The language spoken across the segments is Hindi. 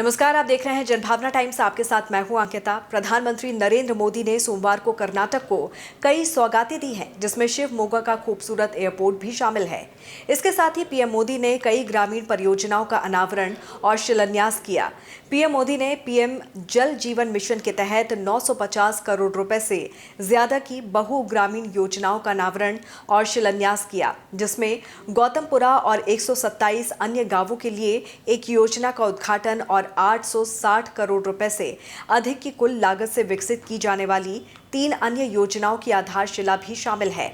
नमस्कार, आप देख रहे हैं जनभावना टाइम्स। आपके साथ मैं हूं अंकिता। प्रधानमंत्री नरेंद्र मोदी ने सोमवार को कर्नाटक को कई सौगातें दी हैं, जिसमें शिवमोगा का खूबसूरत एयरपोर्ट भी शामिल है। इसके साथ ही पीएम मोदी ने कई ग्रामीण परियोजनाओं का अनावरण और शिलान्यास किया। पीएम मोदी ने पीएम जल जीवन मिशन के तहत 950 करोड़ रुपए से ज्यादा की बहु ग्रामीण योजनाओं का अनावरण और शिलान्यास किया, जिसमें गौतमपुरा और 127 अन्य गांवों के लिए एक योजना का उद्घाटन और 860 करोड़ रुपए से अधिक की कुल लागत से विकसित की जाने वाली 3 अन्य योजनाओं की आधारशिला भी शामिल है।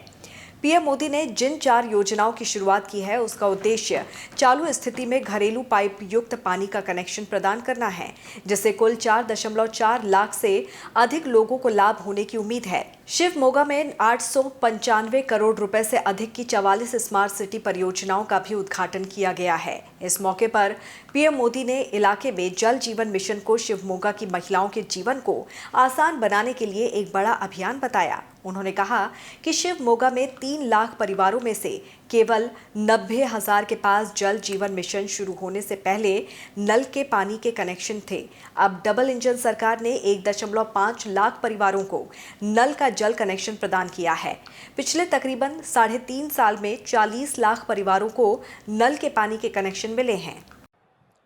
पीएम मोदी ने जिन 4 योजनाओं की शुरुआत की है, उसका उद्देश्य चालू स्थिति में घरेलू पाइप युक्त पानी का कनेक्शन प्रदान करना है, जिससे कुल 4.4 लाख से अधिक लोगों को लाभ होने की उम्मीद है। शिवमोगा में 895 करोड़ रुपए से अधिक की 44 स्मार्ट सिटी परियोजनाओं का भी उद्घाटन किया गया है। इस मौके पर पीएम मोदी ने इलाके में जल जीवन मिशन को शिवमोगा की महिलाओं के जीवन को आसान बनाने के लिए एक बड़ा अभियान बताया। उन्होंने कहा कि शिवमोगा में 3 लाख परिवारों में से केवल 90,000 के पास जल जीवन मिशन शुरू होने से पहले नल के पानी के कनेक्शन थे। अब डबल इंजन सरकार ने 1.5 लाख परिवारों को नल का जल कनेक्शन प्रदान किया है। पिछले तकरीबन 3.5 साल में 40 लाख परिवारों को नल के पानी के कनेक्शन मिले हैं।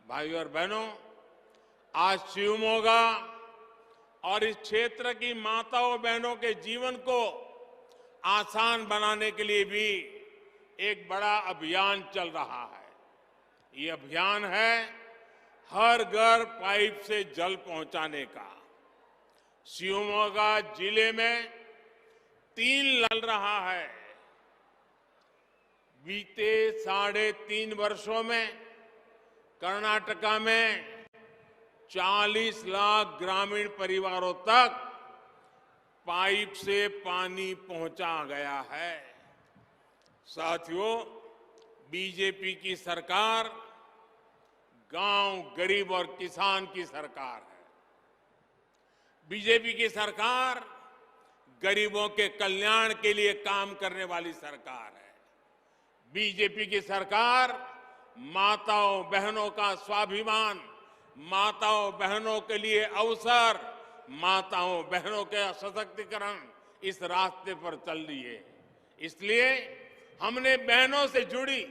भाइयों और बहनों, आज शिवमोगा और इस क्षेत्र की माताओं बहनों के जीवन को आसान बनाने के लिए भी एक बड़ा अभियान चल रहा है। ये अभियान है हर घर पाइप से जल पहुंचाने का। शिवमोगा जिले में 3 नल रहा है। बीते 3.5 वर्षों में कर्नाटका में 40 लाख ग्रामीण परिवारों तक पाइप से पानी पहुंचा गया है। साथियों, बीजेपी की सरकार गांव, गरीब और किसान की सरकार है। बीजेपी की सरकार गरीबों के कल्याण के लिए काम करने वाली सरकार है। बीजेपी की सरकार माताओं बहनों का स्वाभिमान, माताओं बहनों के लिए अवसर, माताओं बहनों के सशक्तिकरण, इस रास्ते पर चल रही है। इसलिए हमने बहनों से जुड़ी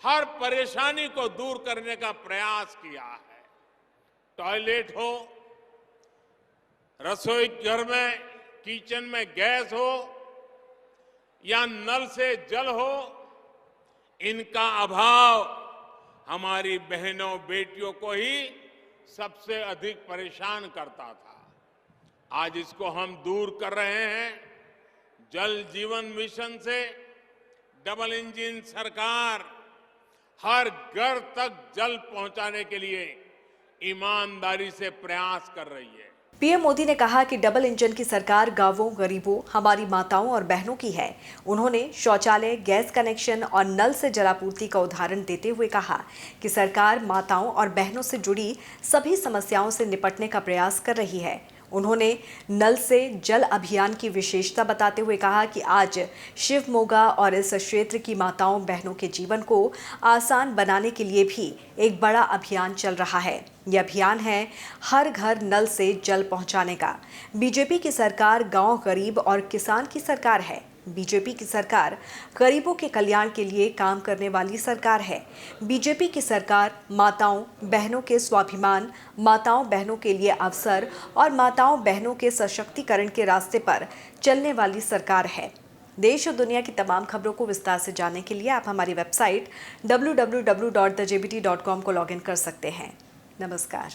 हर परेशानी को दूर करने का प्रयास किया है। टॉयलेट हो, रसोई घर में, किचन में गैस हो या नल से जल हो, इनका अभाव हमारी बहनों बेटियों को ही सबसे अधिक परेशान करता था। आज इसको हम दूर कर रहे हैं। जल जीवन मिशन से डबल इंजन सरकार हर घर तक जल पहुंचाने के लिए ईमानदारी से प्रयास कर रही है। पीएम मोदी ने कहा कि डबल इंजन की सरकार गांवों, गरीबों, हमारी माताओं और बहनों की है। उन्होंने शौचालय, गैस कनेक्शन और नल से जलापूर्ति का उदाहरण देते हुए कहा कि सरकार माताओं और बहनों से जुड़ी सभी समस्याओं से निपटने का प्रयास कर रही है। उन्होंने नल से जल अभियान की विशेषता बताते हुए कहा कि आज शिवमोगा और इस क्षेत्र की माताओं बहनों के जीवन को आसान बनाने के लिए भी एक बड़ा अभियान चल रहा है। यह अभियान है हर घर नल से जल पहुंचाने का। बीजेपी की सरकार गांव, गरीब और किसान की सरकार है। बीजेपी की सरकार गरीबों के कल्याण के लिए काम करने वाली सरकार है। बीजेपी की सरकार माताओं बहनों के स्वाभिमान, माताओं बहनों के लिए अवसर और माताओं बहनों के सशक्तिकरण के रास्ते पर चलने वाली सरकार है। देश और दुनिया की तमाम खबरों को विस्तार से जानने के लिए आप हमारी वेबसाइट www.thejbt.com को लॉगिन कर सकते हैं। नमस्कार।